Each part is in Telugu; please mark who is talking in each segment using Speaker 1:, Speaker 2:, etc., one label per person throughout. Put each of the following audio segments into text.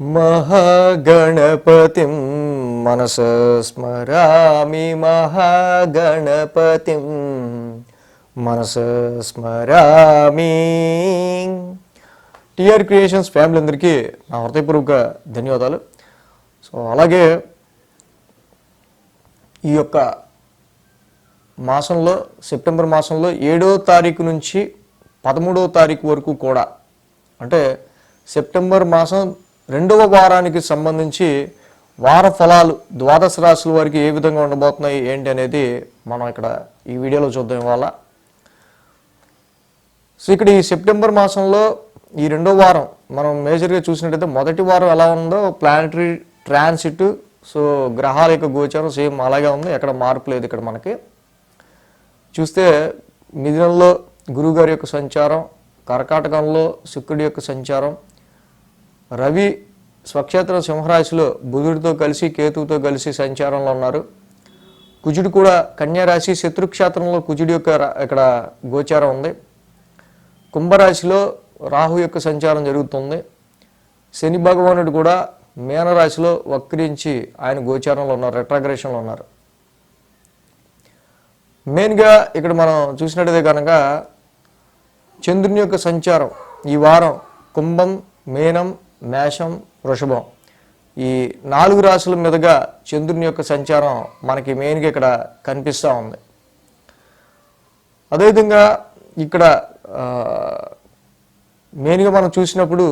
Speaker 1: महागणपतिं मनसा स्मरामि महागणपतिं మనసా స్మరామి. టిఆర్ క్రియేషన్స్ ఫ్యామిలీ అందరికీ నా హృదయపూర్వక ధన్యవాదాలు. సో అలాగే ఈ యొక్క మాసంలో సెప్టెంబర్ మాసంలో 7వ తారీఖు నుంచి 13వ తారీఖు వరకు కూడా, అంటే సెప్టెంబర్ మాసం 2వ వారానికి సంబంధించి వార ఫలాలు ద్వాదశ రాశుల వారికి ఏ విధంగా ఉండబోతున్నాయి ఏంటి అనేది మనం ఇక్కడ ఈ వీడియోలో చూద్దాం ఇవాళ. సో ఇక్కడ ఈ సెప్టెంబర్ మాసంలో ఈ 2వ వారం మనం మేజర్గా చూసినట్టయితే మొదటి వారం ఎలా ఉందో ప్లానటరీ ట్రాన్సిట్, సో గ్రహాల యొక్క గోచారం సేమ్ అలాగే ఉంది, ఎక్కడ మార్పు లేదు. ఇక్కడ మనకి చూస్తే మిథునంలో గురువుగారి యొక్క సంచారం, కర్కాటకంలో శుక్రుడి యొక్క సంచారం, రవి స్వక్షేత్రం సింహరాశిలో బుధుడితో కలిసి కేతువుతో కలిసి సంచారంలో ఉన్నారు. కుజుడు కూడా కన్యారాశి శత్రుక్షేత్రంలో కుజుడి యొక్క ఇక్కడ గోచారం ఉంది. కుంభరాశిలో రాహు యొక్క సంచారం జరుగుతుంది. శని భగవానుడు కూడా మీనరాశిలో వక్రించి ఆయన గోచారంలో ఉన్నారు, రెట్రాగ్రేషన్లో ఉన్నారు. మెయిన్గా ఇక్కడ మనం చూసినట్టయితే కనుక చంద్రుని యొక్క సంచారం ఈ వారం కుంభం, మీనం, మేషం, వృషభం ఈ 4 రాశుల మీదుగా చంద్రుని యొక్క సంచారం మనకి మెయిన్గా ఇక్కడ కనిపిస్తూ ఉంది. అదేవిధంగా ఇక్కడ మెయిన్గా మనం చూసినప్పుడు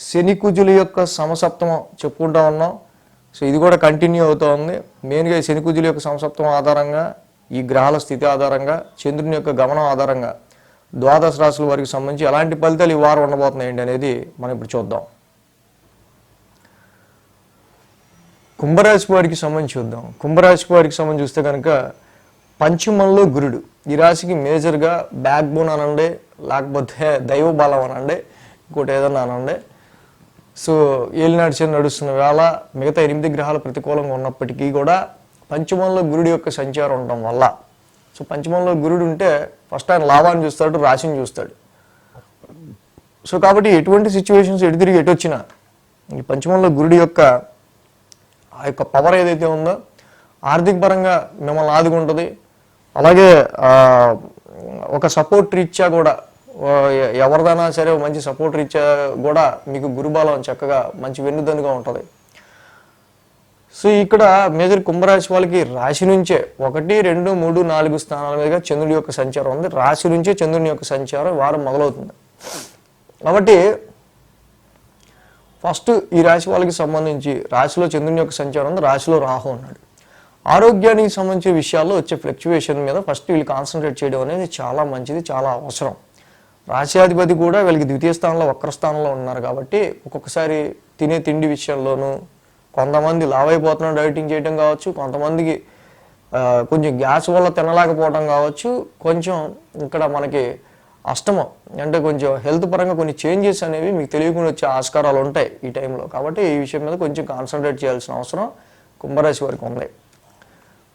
Speaker 1: శని కుజుల యొక్క సమసప్తమం చెప్పుకుంటూ ఉన్నాం. సో ఇది కూడా కంటిన్యూ అవుతూ ఉంది. మెయిన్గా శని కుజుల యొక్క సమసప్తమం ఆధారంగా, ఈ గ్రహాల స్థితి ఆధారంగా, చంద్రుని యొక్క గమనం ఆధారంగా ద్వాదశ రాశుల వారికి సంబంధించి ఎలాంటి ఫలితాలు ఈ వారం ఉండబోతున్నాయి ఏంటి అనేది మనం ఇప్పుడు చూద్దాం. కుంభరాశి వారికి సంబంధించి చూద్దాం. కుంభరాశి వారికి సంబంధించి చూస్తే కనుక పంచమంలో గురుడు, ఈ రాశికి మేజర్గా బ్యాక్ బోన్ అనండి, లేకపోతే దైవ బలం అనండి, ఇంకోటి ఏదన్నా అనండి. సో ఏలినాటి శని నడుస్తున్న వేళ మిగతా 8 గ్రహాలు ప్రతికూలంగా ఉన్నప్పటికీ కూడా పంచమంలో గురుడి యొక్క సంచారం ఉండటం వల్ల, సో పంచమంలో గురుడు ఉంటే ఫస్ట్ ఆయన లాభాన్ని చూస్తాడు, రాశిని చూస్తాడు. సో కాబట్టి ఎటువంటి సిచ్యువేషన్స్ ఎటు తిరిగి ఎటు వచ్చినా ఈ పంచమంలో గురుడి యొక్క ఆ యొక్క పవర్ ఏదైతే ఉందో ఆర్థిక పరంగా మిమ్మల్ని ఆదుకుంటుంది. అలాగే ఒక సపోర్ట్ రీత్యా కూడా ఎవరిదైనా సరే మంచి సపోర్ట్ రీత్యా కూడా మీకు గురుబలం చక్కగా మంచి వెన్నుదన్నుగా ఉంటుంది. సో ఇక్కడ మేజర్ కుంభరాశి వాళ్ళకి రాశి నుంచే 1, 2, 3, 4 స్థానాల మీదుగా చంద్రుడి యొక్క సంచారం ఉంది. రాశి నుంచే చంద్రుని యొక్క సంచారం వారం మొదలవుతుంది. కాబట్టి ఫస్ట్ ఈ రాశి వాళ్ళకి సంబంధించి రాశిలో చంద్రుని యొక్క సంచారం ఉంది, రాశిలో రాహు ఉన్నాడు. ఆరోగ్యానికి సంబంధించిన విషయాల్లో వచ్చే ఫ్లక్చువేషన్ మీద ఫస్ట్ వీళ్ళు కాన్సన్ట్రేట్ చేయడం అనేది చాలా మంచిది, చాలా అవసరం. రాశ్యాధిపతి కూడా వీళ్ళకి ద్వితీయ స్థానంలో వక్ర స్థానంలో ఉన్నారు కాబట్టి ఒక్కొక్కసారి తినే తిండి విషయంలోనూ కొంతమంది లావైపోతున్న డైటింగ్ చేయడం కావచ్చు, కొంతమందికి కొంచెం గ్యాస్ వల్ల తినలేకపోవడం కావచ్చు, కొంచెం ఇక్కడ మనకి అష్టమం అంటే కొంచెం హెల్త్ పరంగా కొన్ని చేంజెస్ అనేవి మీకు తెలియకుండా వచ్చే ఆస్కారాలు ఉంటాయి ఈ టైంలో. కాబట్టి ఈ విషయం మీద కొంచెం కాన్సన్ట్రేట్ చేయాల్సిన అవసరం కుంభరాశి వారికి ఉంది.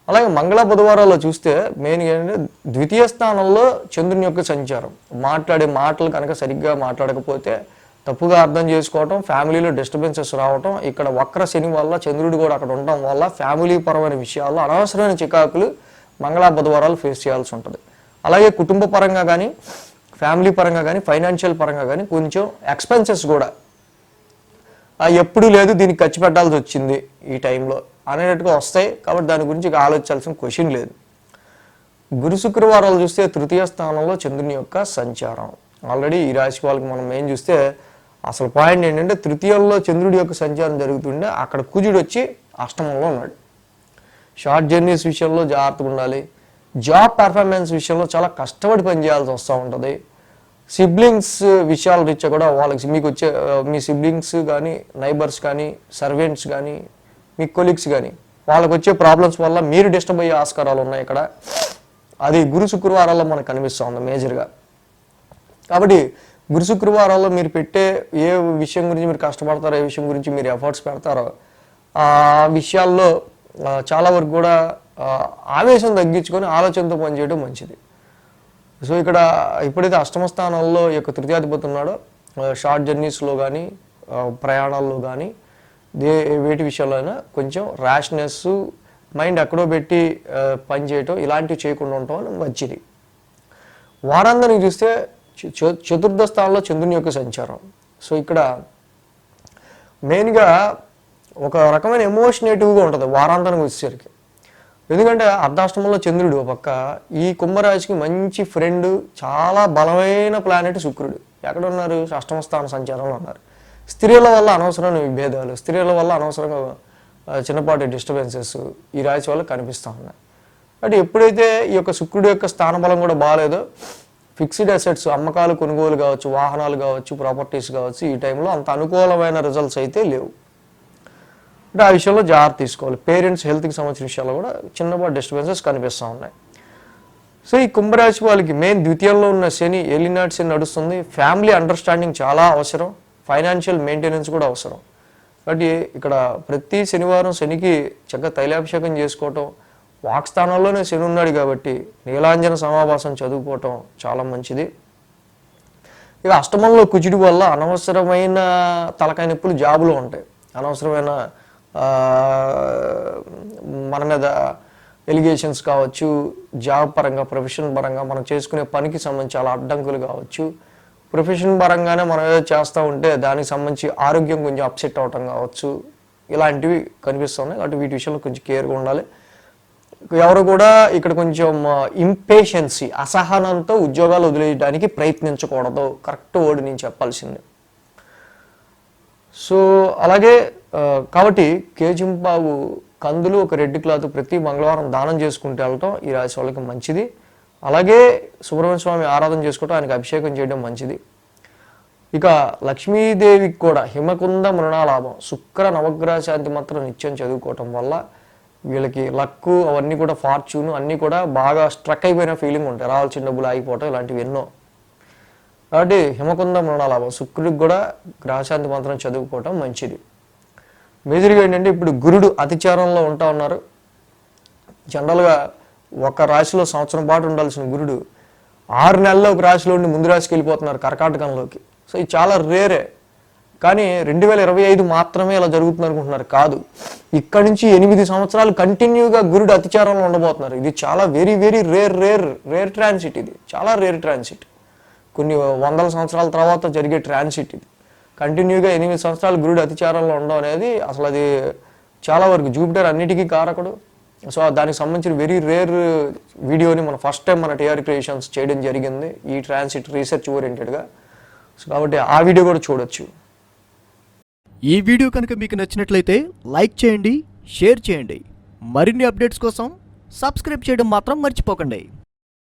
Speaker 1: అలాగే మంగళ బుధవారాల్లో చూస్తే మెయిన్గా ఏంటంటే ద్వితీయ స్థానంలో చంద్రుని యొక్క సంచారం, మాట్లాడే మాటలు కనుక సరిగ్గా మాట్లాడకపోతే తప్పుగా అర్థం చేసుకోవటం, ఫ్యామిలీలో డిస్టర్బెన్సెస్ రావటం, ఇక్కడ వక్ర శని వల్ల చంద్రుడు కూడా అక్కడ ఉండటం వల్ల ఫ్యామిలీ పరమైన విషయాల్లో అనవసరమైన చికాకులు మంగళ బుధవారాలు ఫేస్ చేయాల్సి ఉంటుంది. అలాగే కుటుంబ పరంగా కానీ, ఫ్యామిలీ పరంగా కానీ, ఫైనాన్షియల్ పరంగా కానీ కొంచెం ఎక్స్పెన్సెస్ కూడా ఎప్పుడు లేదు దీనికి ఖర్చు పెట్టాల్సి వచ్చింది ఈ టైంలో అనేటట్టుగా వస్తాయి. కాబట్టి దాని గురించి ఆలోచించాల్సిన క్వశ్చన్ లేదు. గురు శుక్రవారాలు చూస్తే తృతీయ స్థానంలో చంద్రుని యొక్క సంచారం. ఆల్రెడీ ఈ రాశి వాళ్ళకి మనం ఏం చూస్తే అసలు పాయింట్ ఏంటంటే తృతీయంలో చంద్రుడి యొక్క సంచారం జరుగుతుండే అక్కడ కుజుడు వచ్చి అష్టమంలో ఉన్నాడు. షార్ట్ జర్నీస్ విషయంలో జాగ్రత్తగా ఉండాలి. జాబ్ పర్ఫార్మెన్స్ విషయంలో చాలా కష్టపడి పనిచేయాల్సి వస్తూ ఉంటుంది. సిబ్లింగ్స్ విషయాల రీత్యా కూడా వాళ్ళకి మీకు వచ్చే మీ సిబ్లింగ్స్ కానీ, నైబర్స్ కానీ, సర్వెంట్స్ కానీ, మీ కొలీగ్స్ కానీ వాళ్ళకి వచ్చే ప్రాబ్లమ్స్ వల్ల మీరు డిస్టర్బ్ అయ్యే ఆస్కారాలు ఉన్నాయి ఇక్కడ. అది గురు శుక్రవారాల్లో మనకు కనిపిస్తూ ఉంది మేజర్గా. కాబట్టి గురు శుక్రవారాల్లో మీరు పెట్టే ఏ విషయం గురించి మీరు కష్టపడతారో, ఏ విషయం గురించి మీరు ఎఫర్ట్స్ పెడతారో ఆ విషయాల్లో చాలా వరకు కూడా ఆవేశం తగ్గించుకొని ఆలోచనతో పనిచేయడం మంచిది. సో ఇక్కడ ఎప్పుడైతే అష్టమ స్థానంలో ఈ యొక్క తృతీయాధిపతి ఉన్నాడో షార్ట్ జర్నీస్లో కానీ, ప్రయాణాల్లో కానీ వేటి విషయంలో అయినా కొంచెం ర్యాష్నెస్, మైండ్ ఎక్కడో పెట్టి పని చేయటం ఇలాంటివి చేయకుండా ఉండటం మంచిది. వారాంతానికి చూస్తే చతుర్థ స్థానంలో చంద్రుని యొక్క సంచారం. సో ఇక్కడ మెయిన్గా ఒక రకమైన ఎమోషనేటివ్గా ఉంటుంది వారాంతానికి వచ్చేసరికి. ఎందుకంటే అర్ధాష్టమంలో చంద్రుడు ఒక పక్క, ఈ కుంభరాశికి మంచి ఫ్రెండ్, చాలా బలమైన ప్లానెట్ శుక్రుడు ఎక్కడ ఉన్నారు, అష్టమ స్థాన సంచారంలో ఉన్నారు. స్త్రీల వల్ల అనవసరమైన విభేదాలు, స్త్రీల వల్ల అనవసరంగా చిన్నపాటి డిస్టర్బెన్సెస్ ఈ రాశి వల్ల కనిపిస్తూ ఉన్నాయి. అంటే ఎప్పుడైతే ఈ యొక్క శుక్రుడు యొక్క స్థానబలం కూడా బాగాలేదో, ఫిక్స్డ్ అసెట్స్ అమ్మకాలు కొనుగోలు కావచ్చు, వాహనాలు కావచ్చు, ప్రాపర్టీస్ కావచ్చు, ఈ టైంలో అంత అనుకూలమైన రిజల్ట్స్ అయితే లేవు. అంటే ఆ విషయంలో జాగ్రత్త తీసుకోవాలి. పేరెంట్స్ హెల్త్కి సంబంధించిన విషయాల్లో కూడా చిన్నపాటి డిస్టర్బెన్సెస్ కనిపిస్తూ ఉన్నాయి. సో ఈ కుంభరాశి వాళ్ళకి మెయిన్ ద్వితీయంలో ఉన్న శని, ఏలినాటి శని నడుస్తుంది. ఫ్యామిలీ అండర్స్టాండింగ్ చాలా అవసరం, ఫైనాన్షియల్ మెయింటెనెన్స్ కూడా అవసరం. కాబట్టి ఇక్కడ ప్రతి శనివారం శనికి చక్కగా తైలాభిషేకం చేసుకోవటం, వాక్స్థానంలోనే శని ఉన్నాడు కాబట్టి నీలాంజన సమాభాసం చదువుకోవటం చాలా మంచిది. ఇక అష్టమంలో కుజుడి వల్ల అనవసరమైన తలకాయ నొప్పులు జాబులో ఉంటాయి, అనవసరమైన మన మీద ఎలిగేషన్స్ కావచ్చు, జాబ్ పరంగా, ప్రొఫెషన్ పరంగా, మనం చేసుకునే పనికి సంబంధించి చాలా అడ్డంకులు కావచ్చు, ప్రొఫెషన్ పరంగానే మనం ఏదో చేస్తూ ఉంటే దానికి సంబంధించి ఆరోగ్యం కొంచెం అప్సెట్ అవటం కావచ్చు, ఇలాంటివి కనిపిస్తున్నాయి. కాబట్టి వీటి విషయంలో కొంచెం కేర్గా ఉండాలి. ఎవరు కూడా ఇక్కడ కొంచెం ఇంపేషెన్సీ, అసహనంతో ఉద్యోగాలు వదిలేయడానికి ప్రయత్నించకూడదు, కరెక్ట్ వర్డ్ నేను చెప్పాల్సింది. సో అలాగే కాబట్టి కేజింపావు కందులు, ఒక రెడ్ క్లాత్ ప్రతి మంగళవారం దానం చేసుకుంటూ వెళ్ళటం ఈ రాశి వాళ్ళకి మంచిది. అలాగే సుబ్రహ్మణ్య స్వామి ఆరాధన చేసుకోవటం, ఆయనకి అభిషేకం చేయడం మంచిది. ఇక లక్ష్మీదేవికి కూడా హిమకుంద మృణాలాభం, శుక్ర నవగ్రహ శాంతి మాత్రం నిత్యం చదువుకోవటం వల్ల వీళ్ళకి లక్కు అవన్నీ కూడా, ఫార్చ్యూన్ అన్నీ కూడా బాగా స్ట్రక్ అయిపోయిన ఫీలింగ్ ఉంటాయి, రావాల్సిన డబ్బులు ఆగిపోవటం ఇలాంటివి ఎన్నో. కాబట్టి హిమకుంద మృణాలాభం, శుక్రుడికి కూడా గ్రహశాంతి మంత్రం చదువుకోవటం మంచిది. మేజర్గా ఏంటంటే ఇప్పుడు గురుడు అతిచారంలో ఉంటా ఉన్నారు. జనరల్గా ఒక రాశిలో సంవత్సరం పాటు ఉండాల్సిన గురుడు 6 నెలల్లో ఒక రాశిలో ఉండి ముందు రాశికి వెళ్ళిపోతున్నారు, కర్కాటకంలోకి. సో ఇది చాలా రేరే. కానీ 2025 మాత్రమే ఇలా జరుగుతుంది అనుకుంటున్నారు, కాదు. ఇక్కడ నుంచి 8 సంవత్సరాలు కంటిన్యూగా గురుడు అతిచారంలో ఉండబోతున్నారు. ఇది చాలా వెరీ వెరీ రేర్ ట్రాన్సిట్. ఇది చాలా రేర్ ట్రాన్సిట్. కొన్ని వందల సంవత్సరాల తర్వాత జరిగే ట్రాన్సిట్ ఇది. కంటిన్యూగా 8 సంవత్సరాలు గురుడు అతిచారంలో ఉండడం అనేది అసలు అది చాలా వరకు జూపిటర్ అన్నిటికీ కారకుడు. సో దానికి సంబంధించిన వెరీ రేర్ వీడియోని మనం ఫస్ట్ టైం మన టీఆర్ క్రియేషన్స్ చేయడం జరిగింది, ఈ ట్రాన్సిట్ రీసెర్చ్ ఓరియంటెడ్గా. సో కాబట్టి ఆ వీడియో కూడా చూడొచ్చు.
Speaker 2: ఈ వీడియో కనుక మీకు నచ్చినట్లయితే లైక్ చేయండి, షేర్ చేయండి. మరిన్ని అప్డేట్స్ కోసం సబ్స్క్రైబ్ చేయడం మాత్రం మర్చిపోకండి.